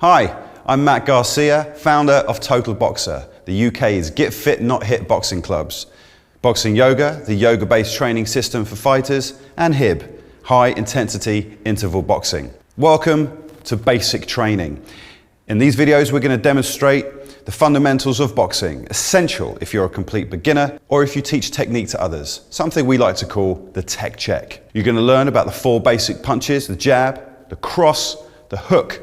Hi, I'm Matt Garcia, founder of Total Boxer, the UK's Get Fit Not Hit boxing clubs. Boxing Yoga, the yoga-based training system for fighters, and HIB, high intensity interval boxing. Welcome to basic training. In these videos, we're going to demonstrate the fundamentals of boxing, essential if you're a complete beginner or if you teach technique to others, something we like to call the TechCheck. You're going to learn about the 4 basic punches, the jab, the cross, the hook,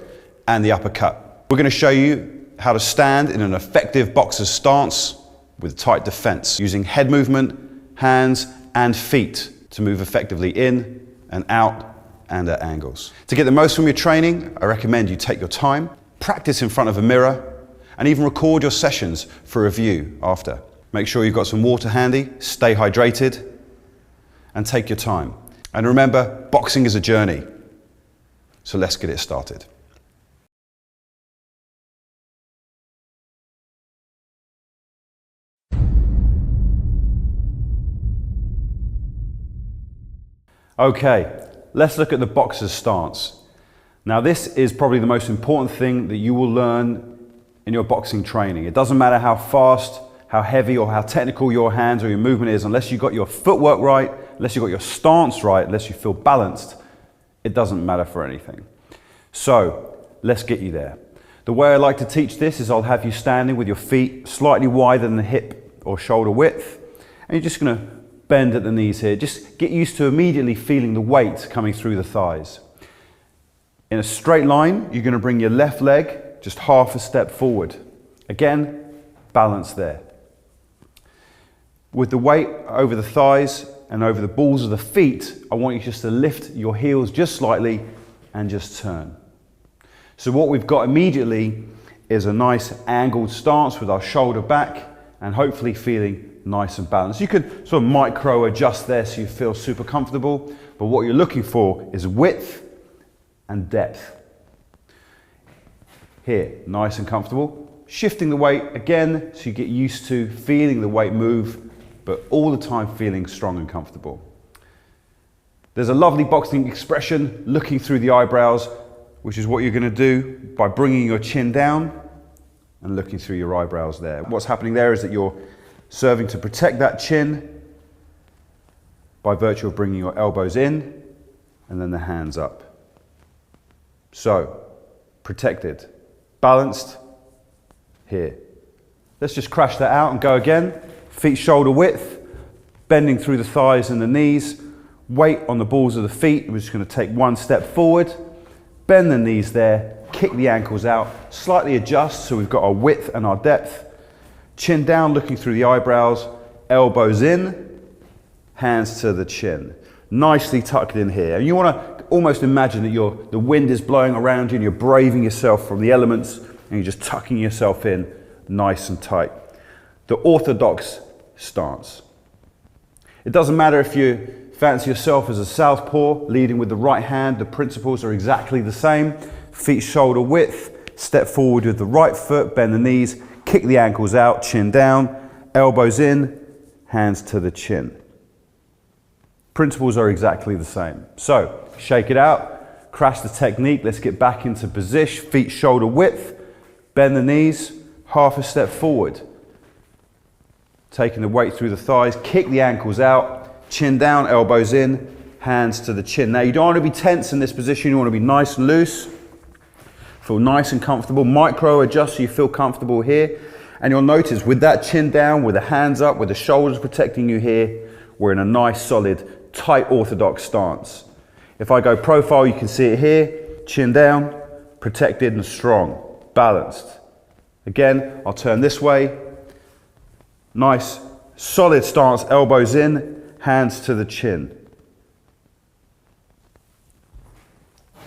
and the uppercut. We're going to show you how to stand in an effective boxer's stance with tight defense, using head movement, hands, and feet to move effectively in and out and at angles. To get the most from your training, I recommend you take your time, practice in front of a mirror, and even record your sessions for review after. Make sure you've got some water handy, stay hydrated, and take your time. And remember, boxing is a journey. So let's get it started. Okay, let's look at the boxer's stance. Now this is probably the most important thing that you will learn in your boxing training. It doesn't matter how fast, how heavy, or how technical your hands or your movement is, unless you've got your footwork right, unless you've got your stance right, unless you feel balanced, it doesn't matter for anything. So let's get you there. The way I like to teach this is I'll have you standing with your feet slightly wider than the hip or shoulder width, and you're just going to bend at the knees here. Just get used to immediately feeling the weight coming through the thighs. In a straight line, you're going to bring your left leg just half a step forward. Again, balance there. With the weight over the thighs and over the balls of the feet, I want you just to lift your heels just slightly and just turn. So what we've got immediately is a nice angled stance with our shoulder back and hopefully feeling nice and balanced. You could sort of micro adjust there so you feel super comfortable, but what you're looking for is width and depth. Here, nice and comfortable. Shifting the weight again so you get used to feeling the weight move, but all the time feeling strong and comfortable. There's a lovely boxing expression, looking through the eyebrows, which is what you're going to do by bringing your chin down and looking through your eyebrows there. What's happening there is that you're serving to protect that chin by virtue of bringing your elbows in and then the hands up. So, protected, balanced, here. Let's just crash that out and go again. Feet shoulder width, bending through the thighs and the knees, weight on the balls of the feet. We're just going to take one step forward, bend the knees there, kick the ankles out, slightly adjust so we've got our width and our depth. Chin down, looking through the eyebrows, elbows in, hands to the chin. Nicely tucked in here. And you want to almost imagine that the wind is blowing around you and you're braving yourself from the elements and you're just tucking yourself in nice and tight. The orthodox stance. It doesn't matter if you fancy yourself as a southpaw, leading with the right hand, the principles are exactly the same. Feet shoulder width, step forward with the right foot, bend the knees, kick the ankles out, chin down, elbows in, hands to the chin. Principles are exactly the same. So, shake it out, crash the technique, let's get back into position, feet shoulder width, bend the knees, half a step forward. Taking the weight through the thighs, kick the ankles out, chin down, elbows in, hands to the chin. Now you don't want to be tense in this position, you want to be nice and loose. Feel nice and comfortable, micro adjust so you feel comfortable here. And you'll notice with that chin down, with the hands up, with the shoulders protecting you here, we're in a nice, solid, tight orthodox stance. If I go profile, you can see it here, chin down, protected and strong, balanced. Again, I'll turn this way. Nice, solid stance, elbows in, hands to the chin.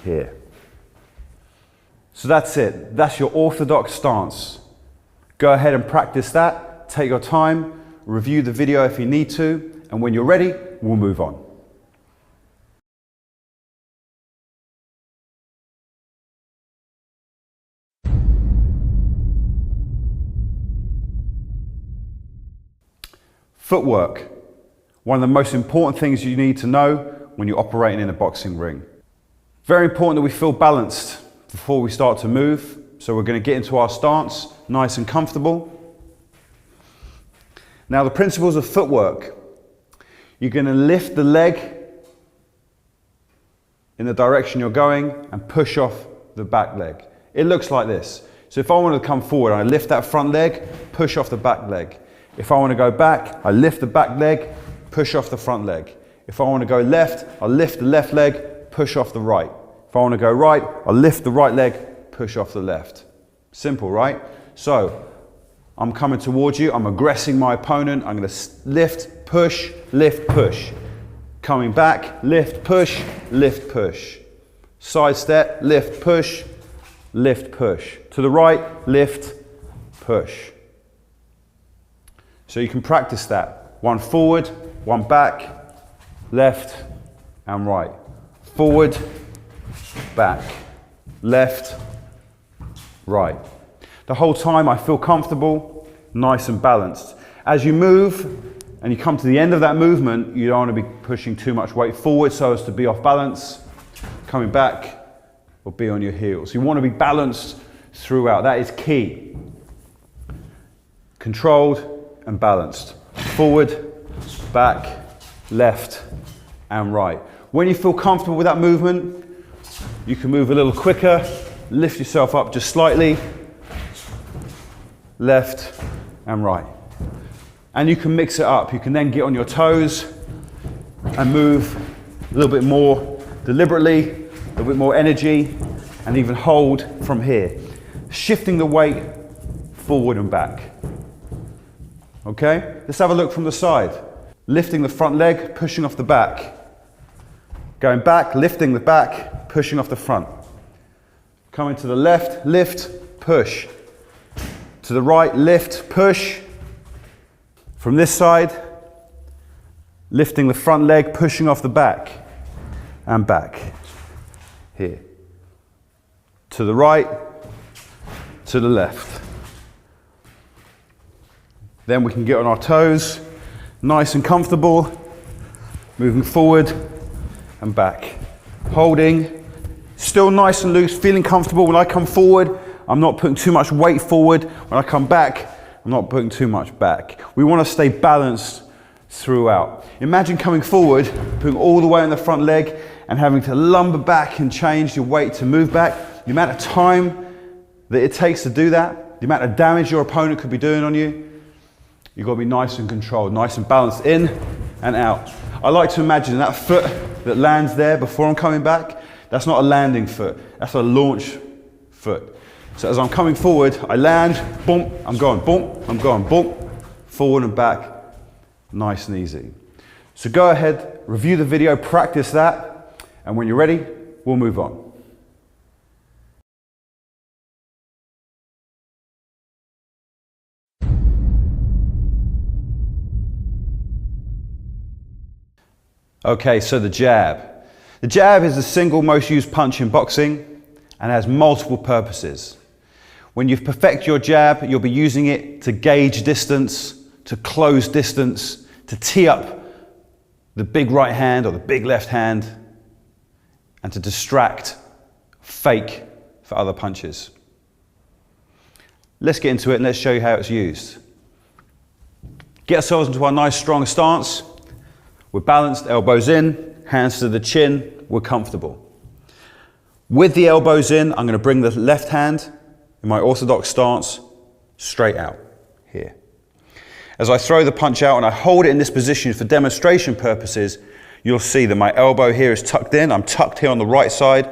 Here. So that's it. That's your orthodox stance. Go ahead and practice that. Take your time. Review the video if you need to. And when you're ready, we'll move on. Footwork. One of the most important things you need to know when you're operating in a boxing ring. Very important that we feel balanced. before we start to move. So we're going to get into our stance, nice and comfortable. Now the principles of footwork. You're going to lift the leg in the direction you're going and push off the back leg. It looks like this. So if I want to come forward, I lift that front leg, push off the back leg. If I want to go back, I lift the back leg, push off the front leg. If I want to go left, I'll lift the left leg, push off the right. If I want to go right, I'll lift the right leg, push off the left. Simple, right? So I'm coming towards you, I'm aggressing my opponent, I'm going to lift, push, coming back, lift, push, side step, lift, push, to the right, lift, push. So you can practice that, one forward, one back, left and right, forward, back, left, right. The whole time I feel comfortable, nice and balanced. As you move and you come to the end of that movement, you don't want to be pushing too much weight forward so as to be off balance, coming back or be on your heels. You want to be balanced throughout, that is key. Controlled and balanced. Forward, back, left and right. When you feel comfortable with that movement, you can move a little quicker, lift yourself up just slightly, left and right. And you can mix it up. You can then get on your toes and move a little bit more deliberately, a little bit more energy, and even hold from here. Shifting the weight forward and back. Okay, let's have a look from the side. Lifting the front leg, pushing off the back. Going back, lifting the back, pushing off the front. Coming to the left, lift, push. To the right, lift, push. From this side, lifting the front leg, pushing off the back and back. Here. To the right, to the left. Then we can get on our toes, nice and comfortable, moving forward and back. Holding, still nice and loose, feeling comfortable. When I come forward, I'm not putting too much weight forward. When I come back, I'm not putting too much back. We want to stay balanced throughout. Imagine coming forward, putting all the weight on the front leg and having to lumber back and change your weight to move back. The amount of time that it takes to do that, the amount of damage your opponent could be doing on you, you've got to be nice and controlled, nice and balanced in and out. I like to imagine that foot that lands there before I'm coming back, that's not a landing foot, that's a launch foot. So as I'm coming forward, I land, boom, I'm going, boom, I'm going, boom, forward and back, nice and easy. So go ahead, review the video, practice that, and when you're ready, we'll move on. Okay, so the jab. The jab is the single most used punch in boxing and has multiple purposes. When you perfect your jab, you'll be using it to gauge distance, to close distance, to tee up the big right hand or the big left hand, and to distract, fake for other punches. Let's get into it and let's show you how it's used. Get ourselves into our nice strong stance. We're balanced, elbows in, hands to the chin, we're comfortable. With the elbows in, I'm going to bring the left hand in my orthodox stance straight out here. As I throw the punch out and I hold it in this position for demonstration purposes, you'll see that my elbow here is tucked in. I'm tucked here on the right side.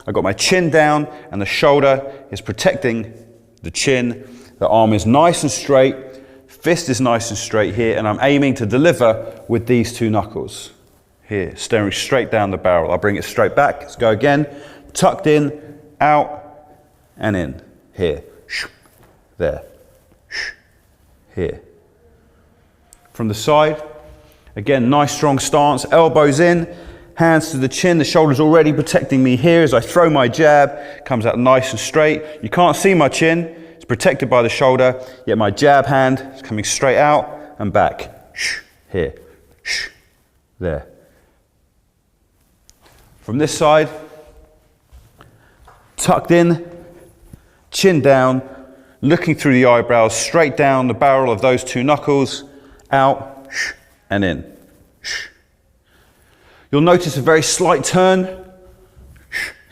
I've got my chin down and the shoulder is protecting the chin. The arm is nice and straight. Fist is nice and straight here, and I'm aiming to deliver with these two knuckles here, staring straight down the barrel. I'll bring it straight back. Let's go again. Tucked in, out, and in. Here, there, here. From the side, again, nice strong stance, elbows in, hands to the chin, the shoulder's already protecting me here as I throw my jab, comes out nice and straight. You can't see my chin. Protected by the shoulder, yet my jab hand is coming straight out and back. Here, there. From this side, tucked in, chin down, looking through the eyebrows, straight down the barrel of those two knuckles, out, and in. You'll notice a very slight turn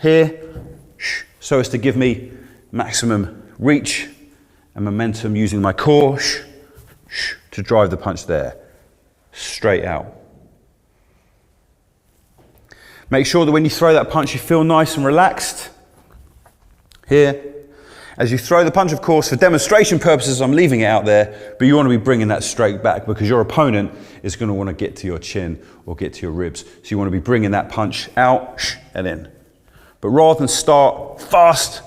here, so as to give me maximum reach and momentum using my core to drive the punch there, straight out. Make sure that when you throw that punch, you feel nice and relaxed. Here, as you throw the punch, of course, for demonstration purposes, I'm leaving it out there, but you want to be bringing that straight back because your opponent is going to want to get to your chin or get to your ribs. So you want to be bringing that punch out and in. But rather than start fast,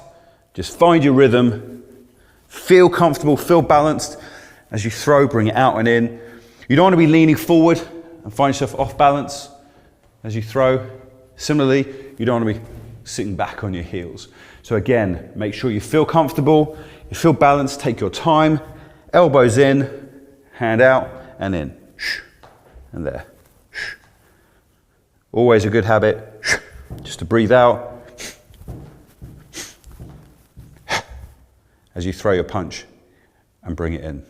just find your rhythm, feel comfortable, feel balanced. As you throw, bring it out and in. You don't want to be leaning forward and find yourself off balance as you throw. Similarly, you don't want to be sitting back on your heels. So again, make sure you feel comfortable, you feel balanced, take your time, elbows in, hand out and in, and there. Always a good habit, just to breathe out as you throw your punch and bring it in.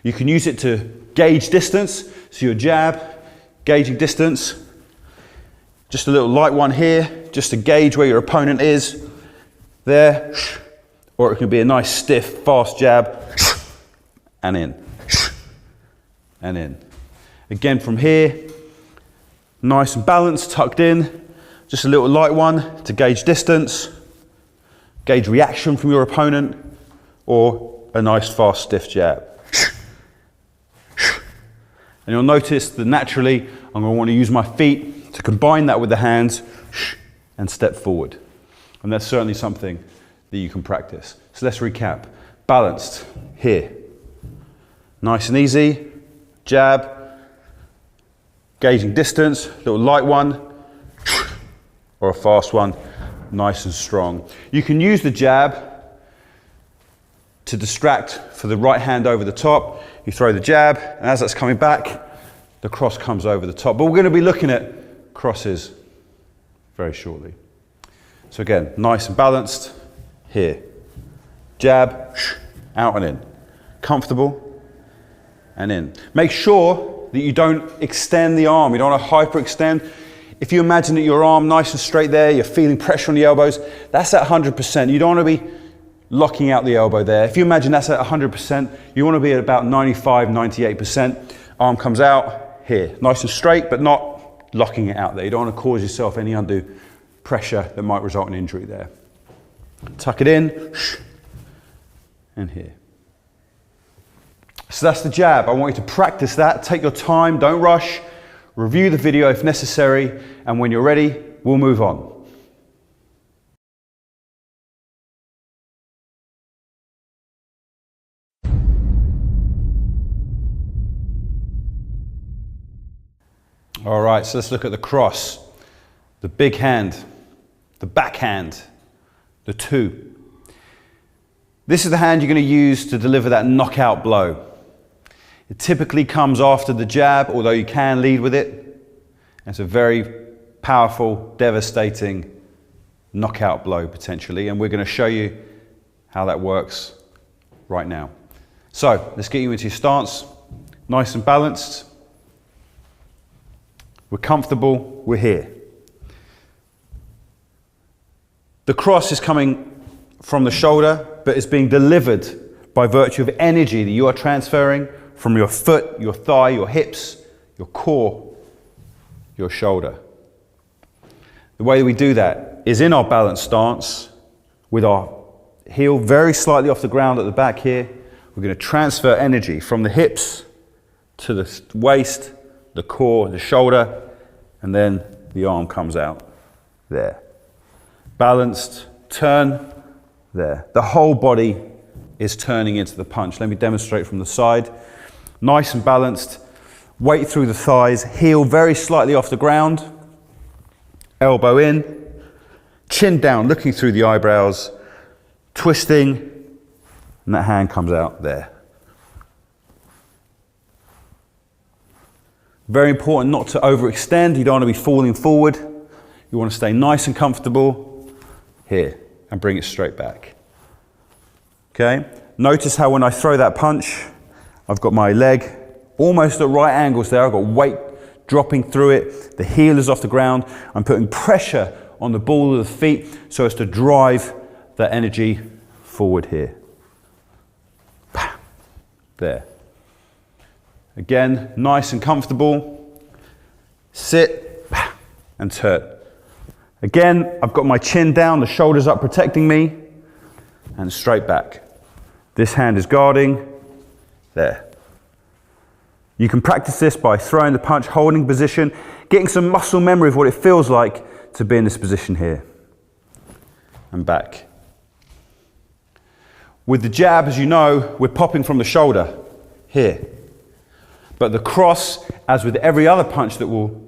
You can use it to gauge distance, so your jab, gauging distance. Just a little light one here, just to gauge where your opponent is, there. Or it can be a nice stiff, fast jab, and in, and in. Again from here, nice and balanced, tucked in. Just a little light one to gauge distance, gauge reaction from your opponent, or a nice, fast, stiff jab. And you'll notice that naturally, I'm going to want to use my feet to combine that with the hands and step forward. And that's certainly something that you can practice. So let's recap. Balanced, here. Nice and easy, jab, gauging distance, little light one, or a fast one, nice and strong. You can use the jab to distract for the right hand over the top. You throw the jab, and as that's coming back, the cross comes over the top. But we're going to be looking at crosses very shortly. So again, nice and balanced, here. Jab, out and in. Comfortable, and in. Make sure that you don't extend the arm. You don't want to hyperextend. If you imagine that your arm nice and straight there, you're feeling pressure on the elbows, that's at 100%. You don't want to be locking out the elbow there. If you imagine that's at 100%, you want to be at about 95, 98%. Arm comes out here, nice and straight, but not locking it out there. You don't want to cause yourself any undue pressure that might result in injury there. Tuck it in, and here. So that's the jab. I want you to practice that. Take your time, don't rush. Review the video if necessary, and when you're ready, we'll move on. All right, so let's look at the cross, the big hand, the backhand, the two. This is the hand you're going to use to deliver that knockout blow. It typically comes after the jab, although you can lead with it. It's a very powerful, devastating knockout blow potentially, and we're going to show you how that works right now. So let's get you into your stance, nice and balanced. We're comfortable, we're here. The cross is coming from the shoulder, but it's being delivered by virtue of energy that you are transferring from your foot, your thigh, your hips, your core, your shoulder. The way we do that is in our balanced stance with our heel very slightly off the ground at the back here. We're going to transfer energy from the hips to the waist, the core, the shoulder, and then the arm comes out there. Balanced, turn, there. The whole body is turning into the punch. Let me demonstrate from the side. Nice and balanced, weight through the thighs, heel very slightly off the ground, elbow in, chin down, looking through the eyebrows, twisting, and that hand comes out there. Very important not to overextend. You don't want to be falling forward. You want to stay nice and comfortable, here, and bring it straight back. Okay, notice how when I throw that punch, I've got my leg almost at right angles there. I've got weight dropping through it. The heel is off the ground. I'm putting pressure on the ball of the feet so as to drive that energy forward here. There. Again, nice and comfortable. Sit and turn. Again, I've got my chin down, the shoulders up protecting me, and straight back. This hand is guarding. There. You can practice this by throwing the punch, holding position, getting some muscle memory of what it feels like to be in this position here. And back. With the jab, as you know, we're popping from the shoulder here. But the cross, as with every other punch that we'll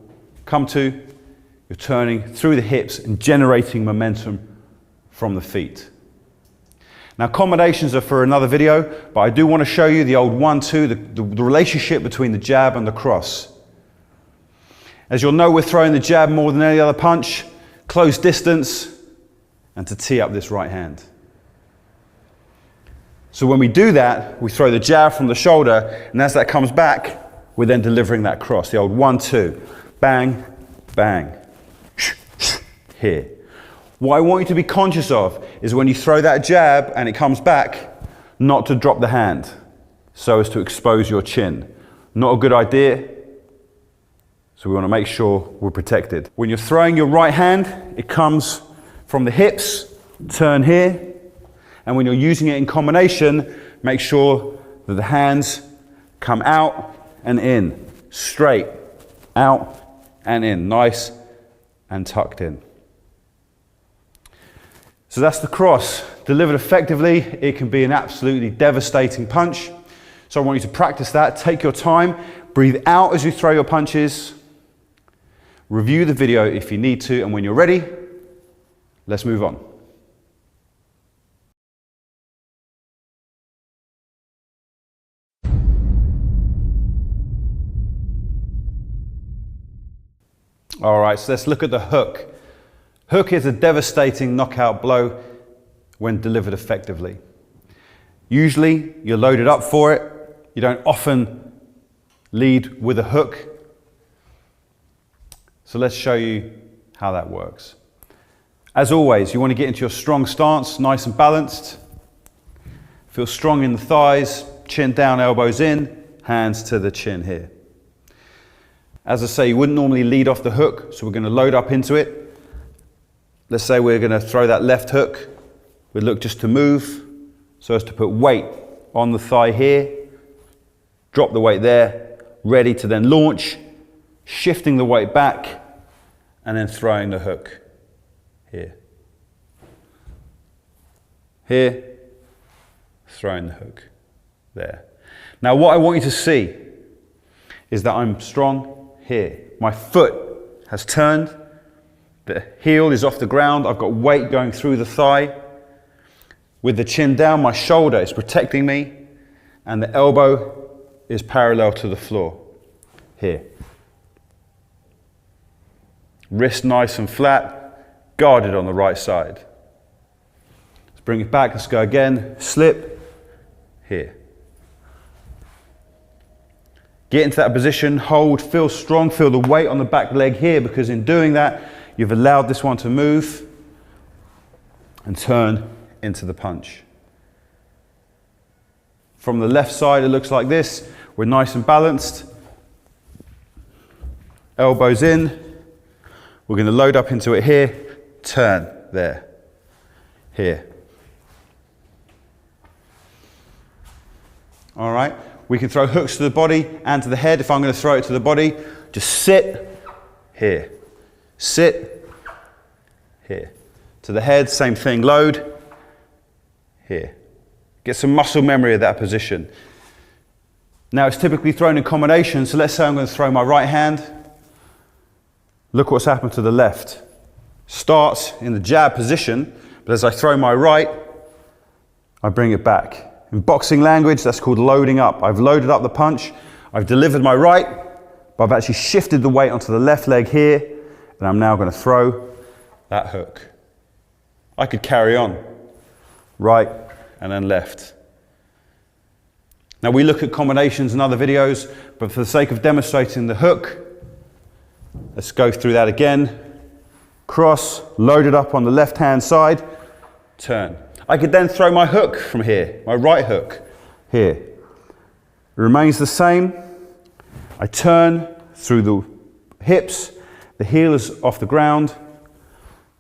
come to, you're turning through the hips and generating momentum from the feet. Now, combinations are for another video, but I do want to show you the old 1-2, the relationship between the jab and the cross. As you'll know, we're throwing the jab more than any other punch, close distance, and to tee up this right hand. So when we do that, we throw the jab from the shoulder, and as that comes back, we're then delivering that cross, the old 1-2. Bang, bang, here. What I want you to be conscious of is when you throw that jab and it comes back, not to drop the hand so as to expose your chin. Not a good idea, so we want to make sure we're protected. When you're throwing your right hand, it comes from the hips, turn here, and when you're using it in combination, make sure that the hands come out and in, straight, out and in, nice and tucked in. So that's the cross. Delivered effectively, it can be an absolutely devastating punch. So I want you to practice that. Take your time, breathe out as you throw your punches, review the video if you need to, and when you're ready, let's move on. All right, so let's look at the hook. Hook is a devastating knockout blow when delivered effectively. Usually, you're loaded up for it. You don't often lead with a hook. So let's show you how that works. As always, you want to get into your strong stance, nice and balanced. Feel strong in the thighs, chin down, elbows in, hands to the chin here. As I say, you wouldn't normally lead off the hook, so we're going to load up into it. Let's say we're going to throw that left hook. We look just to move so as to put weight on the thigh here. Drop the weight there, ready to then launch, shifting the weight back, and then throwing the hook here. Here, throwing the hook there. Now what I want you to see is that I'm strong here. My foot has turned. The heel is off the ground. I've got weight going through the thigh. With the chin down, my shoulder is protecting me, and the elbow is parallel to the floor here. Wrist nice and flat, guarded on the right side. Let's bring it back. Let's go again. Slip here. Get into that position, hold, feel strong, feel the weight on the back leg here, because in doing that, you've allowed this one to move and turn into the punch. From the left side, it looks like this. We're nice and balanced. Elbows in. We're going to load up into it here. Turn there. Here. All right. We can throw hooks to the body and to the head. If I'm going to throw it to the body, just sit here. Sit here. To the head, same thing, load here. Get some muscle memory of that position. Now it's typically thrown in combination, so let's say I'm going to throw my right hand. Look what's happened to the left. Starts in the jab position, but as I throw my right, I bring it back. In boxing language, that's called loading up. I've loaded up the punch, I've delivered my right, but I've actually shifted the weight onto the left leg here, and I'm now going to throw that hook. I could carry on. Right and then left. Now we look at combinations in other videos, but for the sake of demonstrating the hook, let's go through that again. Cross, load it up on the left-hand side, turn. I could then throw my hook from here, my right hook, here. It remains the same. I turn through the hips, the heel is off the ground,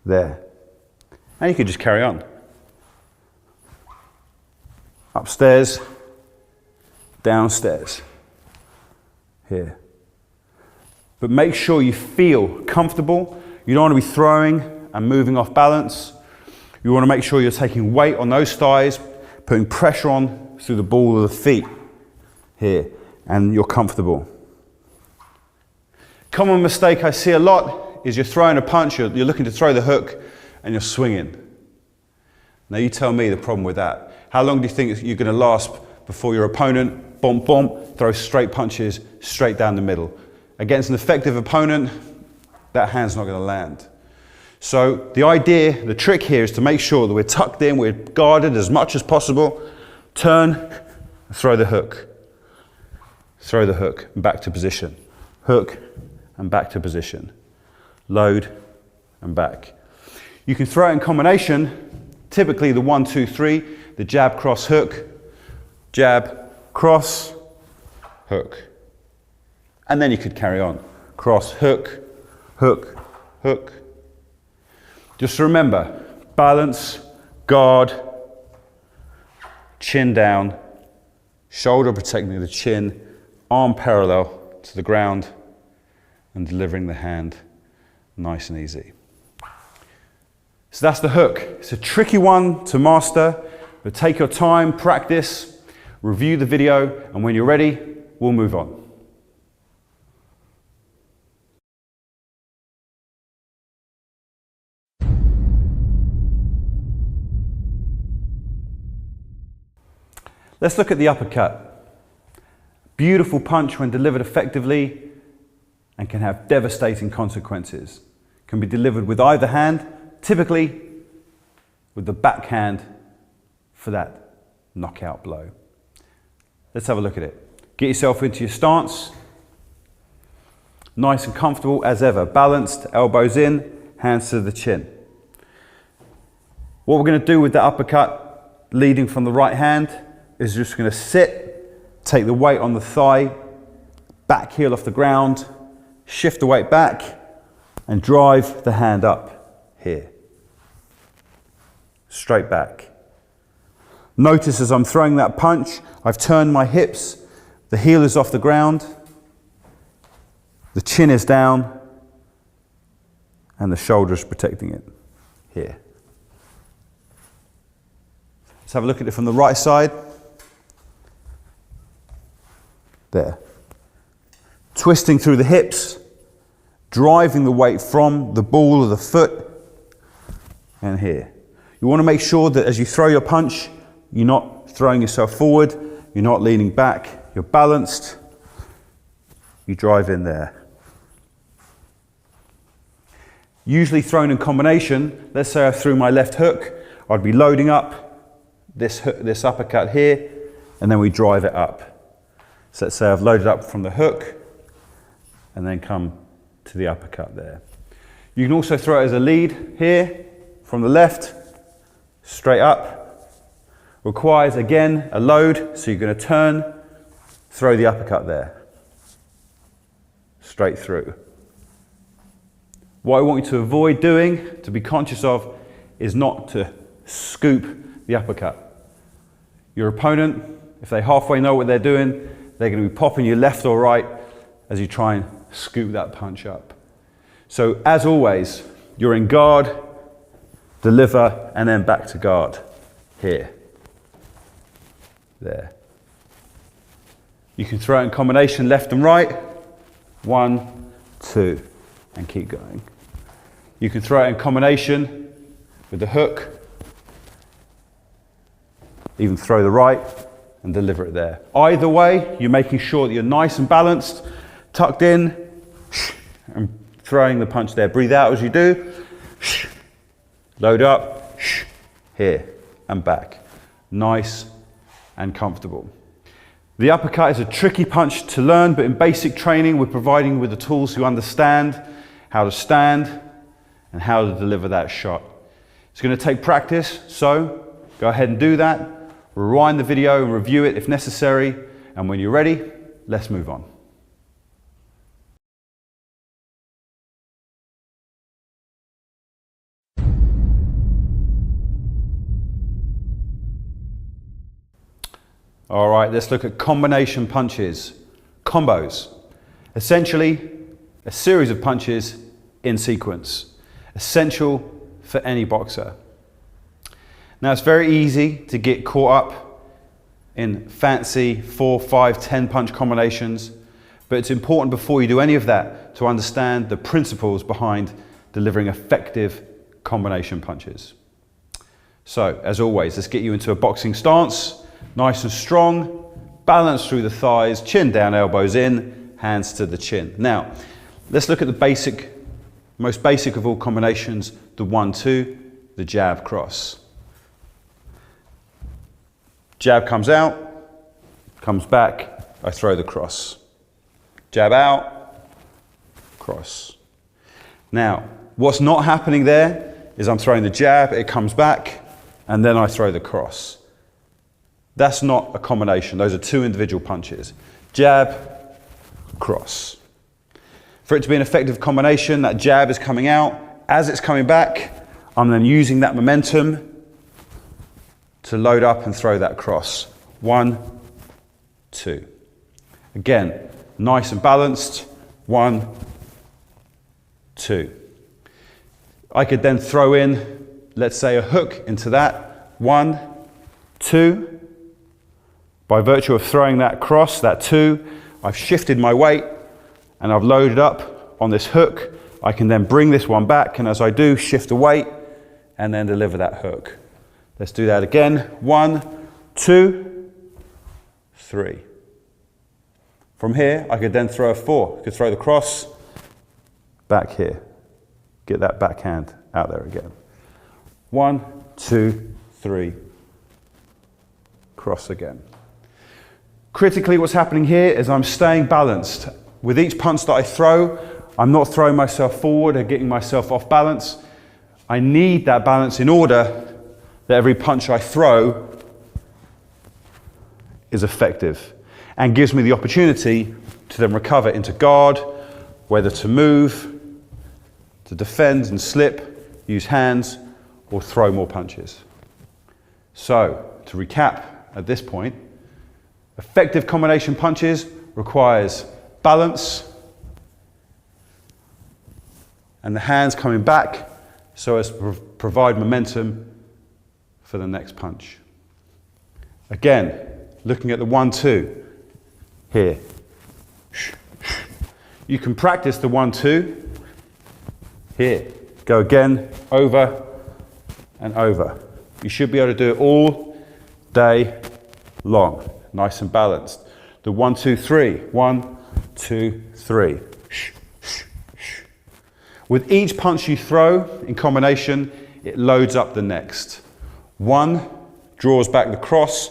there. And you could just carry on. Upstairs, downstairs, here. But make sure you feel comfortable. You don't want to be throwing and moving off balance. You want to make sure you're taking weight on those thighs, putting pressure on through the ball of the feet here, and you're comfortable. Common mistake I see a lot is you're throwing a punch, you're looking to throw the hook, and you're swinging. Now you tell me the problem with that. How long do you think you're going to last before your opponent, bump, bump, throws straight punches straight down the middle? Against an effective opponent, that hand's not going to land. So the idea, the trick here is to make sure that we're tucked in, we're guarded as much as possible. Turn, throw the hook. Throw the hook, and back to position. Hook, and back to position. Load, and back. You can throw it in combination, typically the 1, 2, 3, the jab, cross, hook, jab, cross, hook. And then you could carry on. Cross, hook, hook, hook. Just remember, balance, guard, chin down, shoulder protecting the chin, arm parallel to the ground, and delivering the hand nice and easy. So that's the hook. It's a tricky one to master, but take your time, practice, review the video, and when you're ready, we'll move on. Let's look at the uppercut. Beautiful punch when delivered effectively and can have devastating consequences. Can be delivered with either hand, typically with the backhand for that knockout blow. Let's have a look at it. Get yourself into your stance. Nice and comfortable as ever. Balanced, elbows in, hands to the chin. What we're going to do with the uppercut, leading from the right hand, is just going to sit, take the weight on the thigh, back heel off the ground, shift the weight back, and drive the hand up here. Straight back. Notice as I'm throwing that punch, I've turned my hips, the heel is off the ground, the chin is down, and the shoulder is protecting it here. Let's have a look at it from the right side. There. Twisting through the hips, driving the weight from the ball of the foot and here. You want to make sure that as you throw your punch, you're not throwing yourself forward, you're not leaning back, you're balanced, you drive in there. Usually thrown in combination, let's say I threw my left hook, I'd be loading up this uppercut here, and then we drive it up. So let's say I've loaded up from the hook and then come to the uppercut there. You can also throw it as a lead here from the left, straight up. Requires again a load, so you're going to turn, throw the uppercut there. Straight through. What I want you to avoid doing, to be conscious of, is not to scoop the uppercut. Your opponent, if they halfway know what they're doing, they're going to be popping you left or right as you try and scoop that punch up. So as always, you're in guard, deliver, and then back to guard. Here. There. You can throw it in combination left and right. 1, 2, and keep going. You can throw it in combination with the hook. Even throw the right and deliver it there. Either way, you're making sure that you're nice and balanced, tucked in, and throwing the punch there. Breathe out as you do. Load up, here and back. Nice and comfortable. The uppercut is a tricky punch to learn, but in basic training, we're providing you with the tools to understand how to stand and how to deliver that shot. It's going to take practice, so go ahead and do that. Rewind the video and review it if necessary, and when you're ready, let's move on. All right, let's look at combination punches, combos. Essentially, a series of punches in sequence, essential for any boxer. Now, it's very easy to get caught up in fancy 4, 5, 10 punch combinations, but it's important before you do any of that to understand the principles behind delivering effective combination punches. So, as always, let's get you into a boxing stance. Nice and strong, balance through the thighs, chin down, elbows in, hands to the chin. Now, let's look at the most basic of all combinations, the 1-2, the jab cross. Jab comes out, comes back, I throw the cross. Jab out, cross. Now, what's not happening there is I'm throwing the jab, it comes back, and then I throw the cross. That's not a combination. Those are two individual punches. Jab, cross. For it to be an effective combination, that jab is coming out. As it's coming back, I'm then using that momentum to load up and throw that cross. 1, 2. Again, nice and balanced. 1, 2. I could then throw in, let's say, a hook into that. 1, 2. By virtue of throwing that cross, that 2, I've shifted my weight and I've loaded up on this hook. I can then bring this one back, and as I do, shift the weight and then deliver that hook. Let's do that again. 1, 2, 3. From here, I could then throw a 4. I could throw the cross back here. Get that backhand out there again. 1, 2, 3. Cross again. Critically, what's happening here is I'm staying balanced. With each punch that I throw, I'm not throwing myself forward or getting myself off balance. I need that balance in order that every punch I throw is effective and gives me the opportunity to then recover into guard, whether to move, to defend and slip, use hands, or throw more punches. So, to recap at this point, effective combination punches requires balance and the hands coming back so as to provide momentum for the next punch. Again, looking at the 1-2 here. You can practice the 1-2 here. Go again, over and over. You should be able to do it all day long. Nice and balanced. The 1, 2, 3. 1, 2, 3. With each punch you throw in combination, it loads up the next. 1 draws back the cross,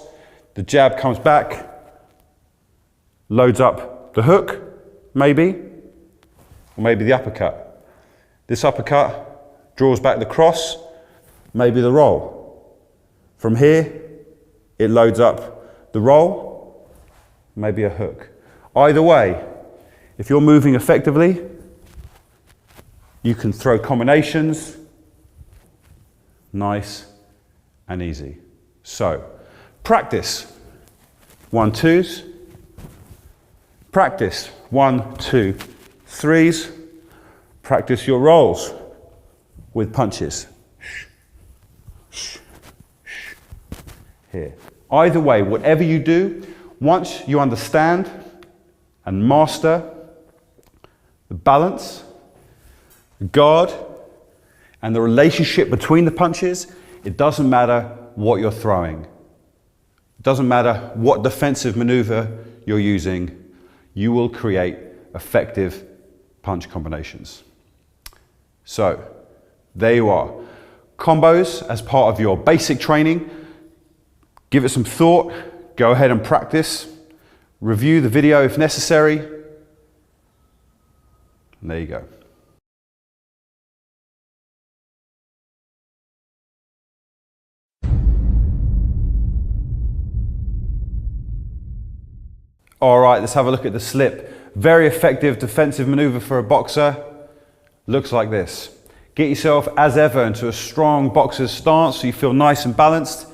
the jab comes back, loads up the hook, maybe, or maybe the uppercut. This uppercut draws back the cross, maybe the roll. From here, it loads up the roll, maybe a hook. Either way, if you're moving effectively, you can throw combinations, nice and easy. So, practice 1-2s, practice 1, 2, 3s, practice your rolls with punches. Here. Either way, whatever you do, once you understand and master the balance, the guard, and the relationship between the punches, it doesn't matter what you're throwing. It doesn't matter what defensive maneuver you're using, you will create effective punch combinations. So, there you are. combos as part of your basic training. Give it some thought, go ahead and practice, review the video if necessary, and there you go. All right, let's have a look at the slip. Very effective defensive maneuver for a boxer. Looks like this. Get yourself, as ever, into a strong boxer's stance so you feel nice and balanced.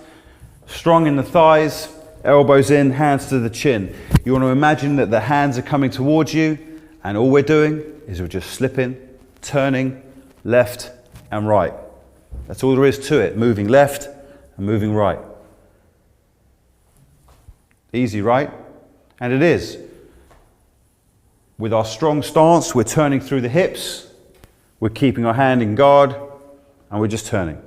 Strong in the thighs, elbows in, hands to the chin. You want to imagine that the hands are coming towards you, and all we're doing is we're just slipping, turning left and right. That's all there is to it, moving left and moving right. Easy, right? And it is. With our strong stance, we're turning through the hips, we're keeping our hand in guard, and we're just turning.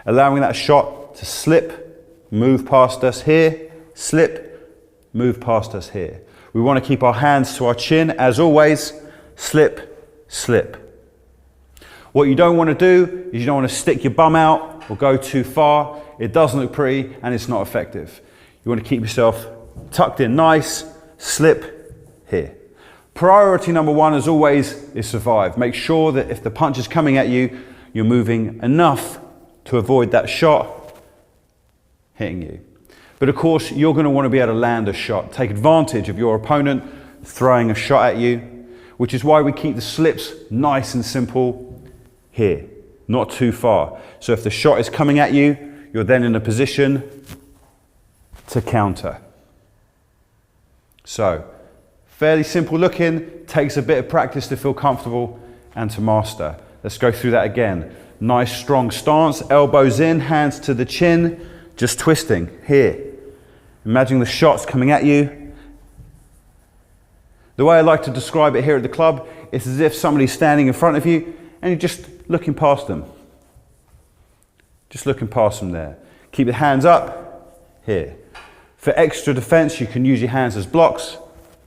Allowing that shot to slip, move past us here, slip, move past us here. We want to keep our hands to our chin, as always, slip, slip. What you don't want to do is you don't want to stick your bum out or go too far. It doesn't look pretty and it's not effective. You want to keep yourself tucked in nice, slip here. Priority number one, as always, is survive. Make sure that if the punch is coming at you, you're moving enough to avoid that shot hitting you. But of course, you're going to want to be able to land a shot. Take advantage of your opponent throwing a shot at you, which is why we keep the slips nice and simple here, not too far. So if the shot is coming at you, you're then in a position to counter. So, fairly simple looking, takes a bit of practice to feel comfortable and to master. Let's go through that again. Nice strong stance, elbows in, hands to the chin, just twisting here. Imagine the shots coming at you. The way I like to describe it here at the club, it's as if somebody's standing in front of you and you're just looking past them. Just looking past them there. Keep the hands up, here. For extra defense, you can use your hands as blocks,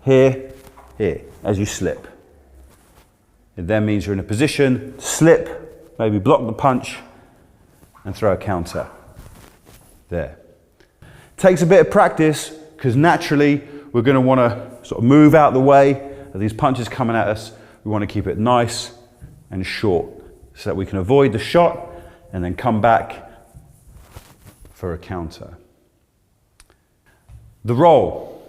here, here, as you slip. It then means you're in a position to slip, maybe block the punch, and throw a counter. There. Takes a bit of practice, because naturally, we're going to want to sort of move out the way of these punches coming at us. We want to keep it nice and short, so that we can avoid the shot, and then come back for a counter. The roll,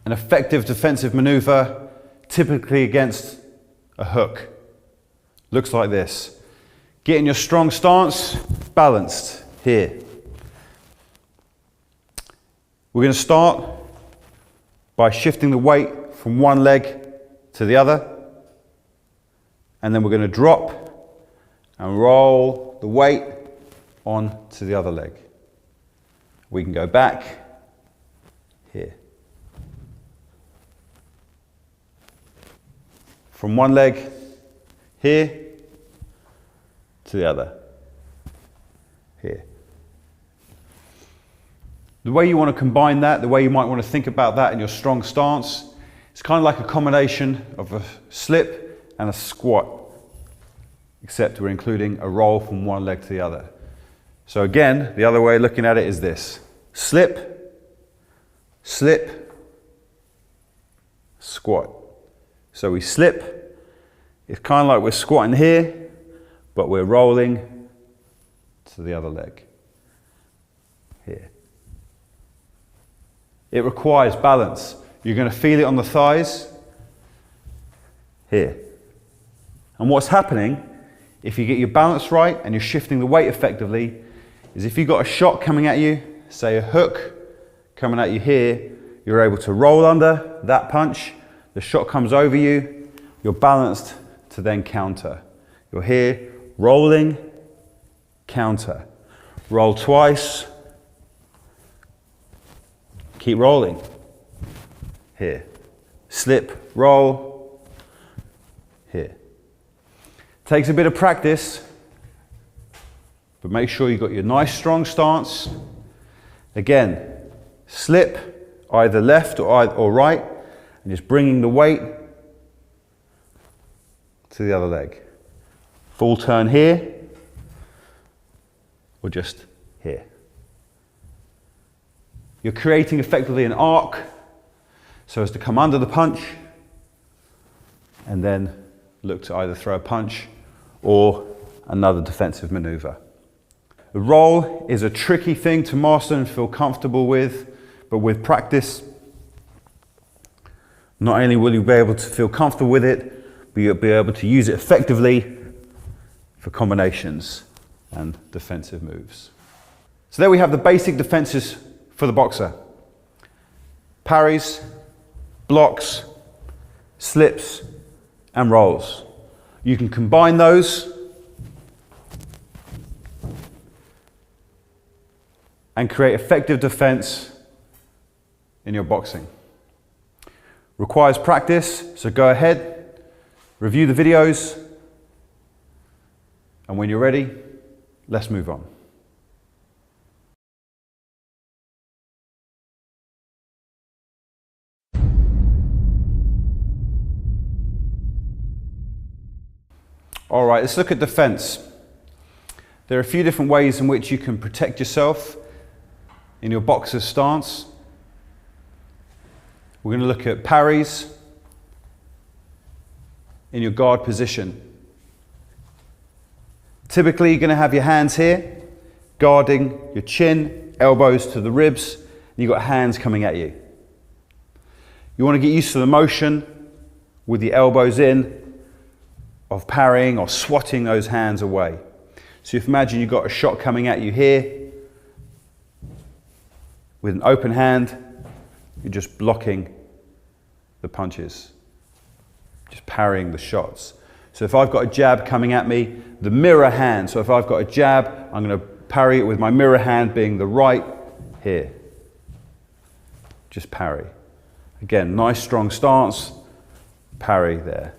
an effective defensive maneuver, typically against a hook. Looks like this. Get in your strong stance, balanced here. We're going to start by shifting the weight from one leg to the other, and then we're going to drop and roll the weight on to the other leg. We can go back here. From one leg here to the other here. The way you want to combine that, the way you might want to think about that in your strong stance, it's kind of like a combination of a slip and a squat, except we're including a roll from one leg to the other. So again, the other way of looking at it is this. Slip, slip, squat. So we slip, it's kind of like we're squatting here, but we're rolling to the other leg, here. It requires balance. You're going to feel it on the thighs, here. And what's happening, if you get your balance right and you're shifting the weight effectively, is if you've got a shot coming at you, say a hook coming at you here, you're able to roll under that punch, the shot comes over you, you're balanced to then counter. You're here, rolling, counter. Roll twice, keep rolling. Here. Slip, roll, here. Takes a bit of practice, but make sure you've got your nice strong stance. Again, slip either left or right, and just bringing the weight to the other leg. Full turn here, or just here. You're creating effectively an arc so as to come under the punch and then look to either throw a punch or another defensive maneuver. The roll is a tricky thing to master and feel comfortable with, but with practice, not only will you be able to feel comfortable with it, but you'll be able to use it effectively for combinations and defensive moves. So there we have the basic defenses for the boxer. Parries, blocks, slips, and rolls. You can combine those and create effective defense in your boxing. Requires practice, so go ahead, review the videos, and when you're ready, let's move on. All right, let's look at defense. There are a few different ways in which you can protect yourself in your boxer's stance. We're going to look at parries in your guard position. Typically, you're going to have your hands here, guarding your chin, elbows to the ribs, and you've got hands coming at you. You want to get used to the motion with the elbows in of parrying or swatting those hands away. So if you imagine you've got a shot coming at you here, with an open hand, you're just blocking the punches, just parrying the shots. So if I've got a jab coming at me, the mirror hand, so if I've got a jab, I'm going to parry it with my mirror hand being the right here. Just parry. Again, nice strong stance, parry there.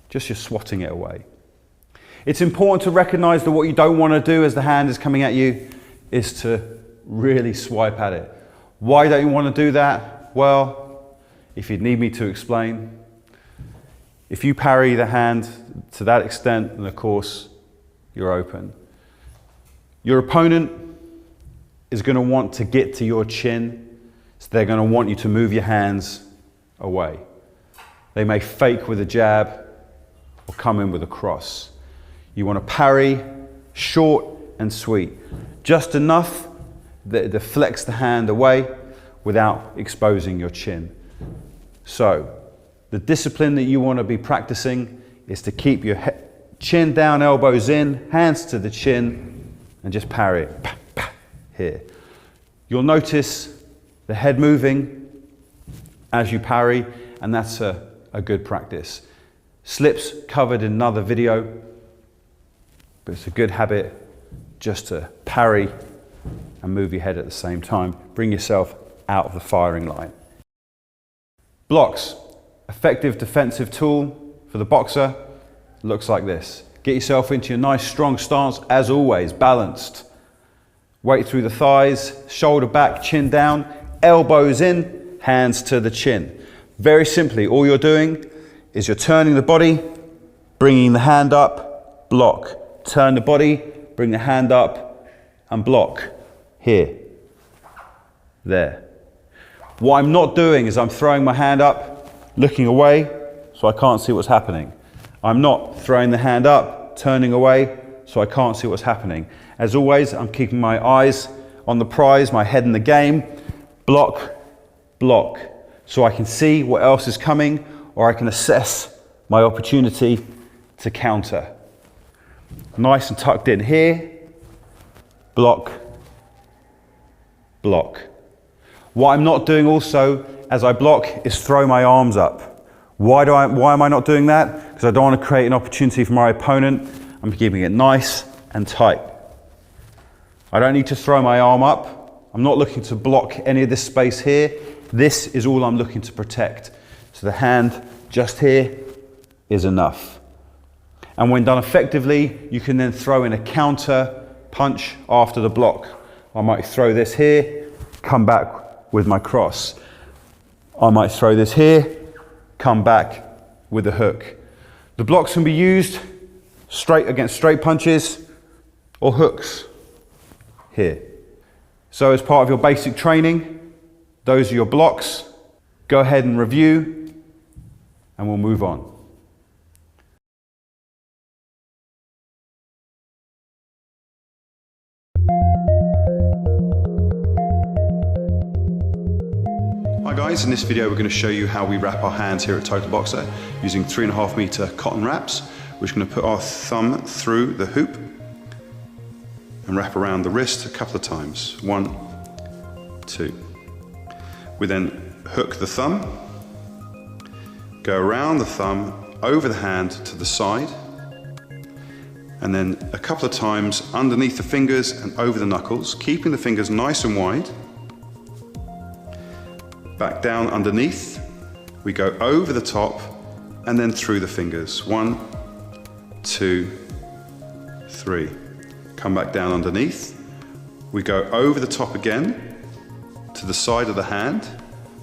Just you're swatting it away. It's important to recognize that what you don't want to do as the hand is coming at you is to really swipe at it. Why don't you want to do that? Well, if you'd need me to explain, if you parry the hand to that extent, then of course you're open. Your opponent is going to want to get to your chin, so they're going to want you to move your hands away. They may fake with a jab or come in with a cross. You want to parry short and sweet, just enough that it deflects the hand away without exposing your chin. So the discipline that you want to be practicing is to keep your chin down, elbows in, hands to the chin, and just parry it here. You'll notice the head moving as you parry, and that's a good practice. Slips covered in another video, but it's a good habit just to parry and move your head at the same time. Bring yourself out of the firing line. Blocks, effective defensive tool for the boxer, looks like this. Get yourself into your nice strong stance, as always, balanced. Weight through the thighs, shoulder back, chin down, elbows in, hands to the chin. Very simply, all you're doing is you're turning the body, bringing the hand up, block. Turn the body, bring the hand up, and block. Here, there. What I'm not doing is I'm throwing my hand up, looking away, so I can't see what's happening. I'm not throwing the hand up, turning away, so I can't see what's happening. As always, I'm keeping my eyes on the prize, my head in the game. Block, block, so I can see what else is coming, or I can assess my opportunity to counter. Nice and tucked in here. Block, block. What I'm not doing also as I block is throw my arms up. Why am I not doing that? Because I don't want to create an opportunity for my opponent. I'm keeping it nice and tight. I don't need to throw my arm up. I'm not looking to block any of this space here. This is all I'm looking to protect. So the hand just here is enough. And when done effectively, you can then throw in a counter punch after the block. I might throw this here, come back with my cross. I might throw this here, come back with a hook. The blocks can be used straight against straight punches or hooks here. So as part of your basic training, those are your blocks. Go ahead and review, and we'll move on. Hi guys, in this video we're going to show you how we wrap our hands here at Total Boxer using 3.5 meter cotton wraps. We're just going to put our thumb through the hoop and wrap around the wrist a couple of times. 1, 2. We then hook the thumb, go around the thumb, over the hand to the side, and then a couple of times underneath the fingers and over the knuckles, keeping the fingers nice and wide. Back down underneath, we go over the top and then through the fingers. 1, 2, 3. Come back down underneath. We go over the top again to the side of the hand.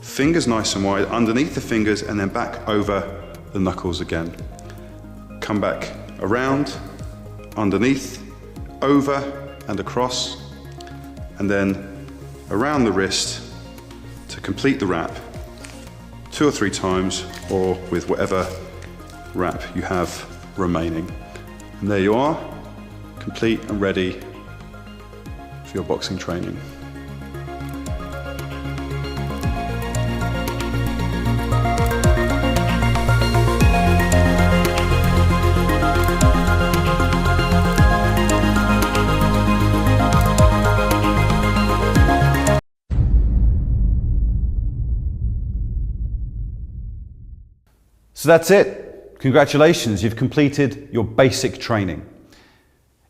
Fingers nice and wide underneath the fingers and then back over the knuckles again. Come back around, underneath, over and across, and then around the wrist to complete the wrap 2 or 3 times, or with whatever wrap you have remaining. And there you are, complete and ready for your boxing training. So that's it. Congratulations, you've completed your basic training.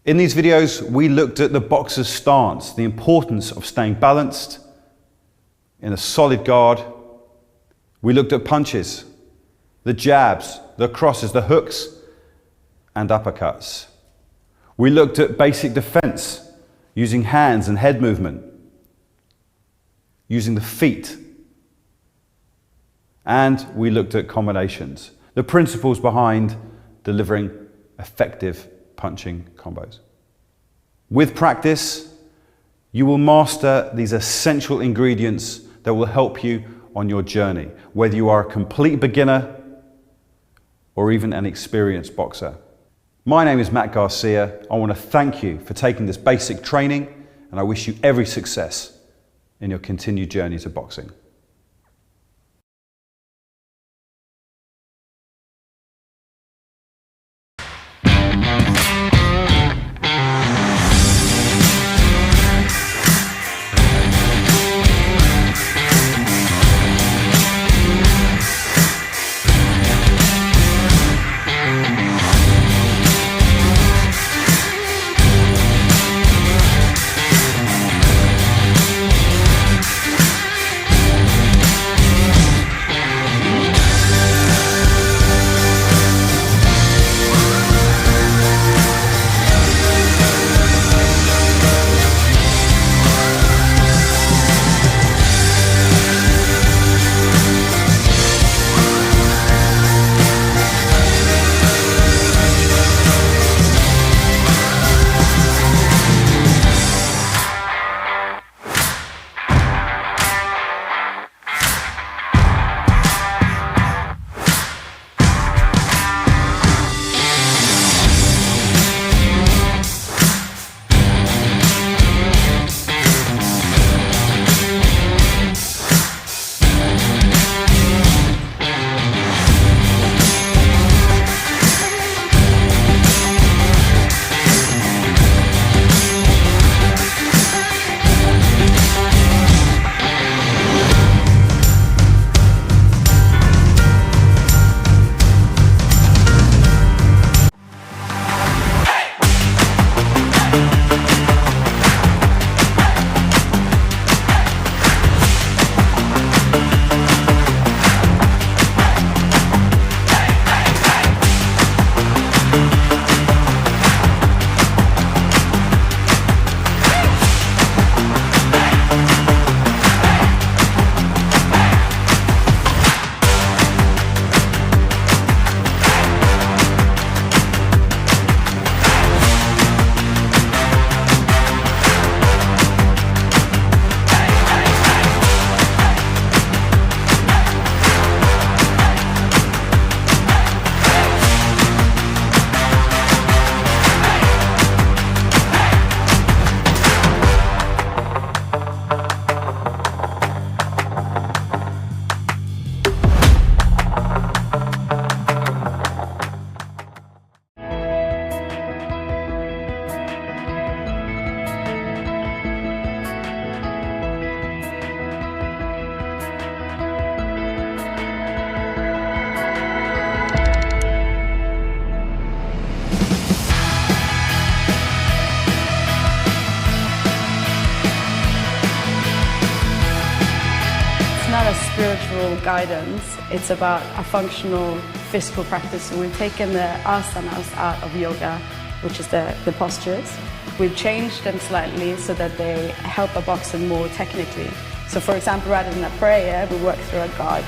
In these videos, we looked at the boxer's stance, the importance of staying balanced in a solid guard. We looked at punches, the jabs, the crosses, the hooks, and uppercuts. We looked at basic defense, using hands and head movement, using the feet. And we looked at combinations, the principles behind delivering effective punching combos. With practice, you will master these essential ingredients that will help you on your journey, whether you are a complete beginner or even an experienced boxer. My name is Matt Garcia. I want to thank you for taking this basic training, and I wish you every success in your continued journey to boxing. spiritual guidance. It's about a functional physical practice. So we've taken the asanas out of yoga, which is the postures. We've changed them slightly so that they help a boxer more technically. So for example, rather than a prayer, we work through a guard.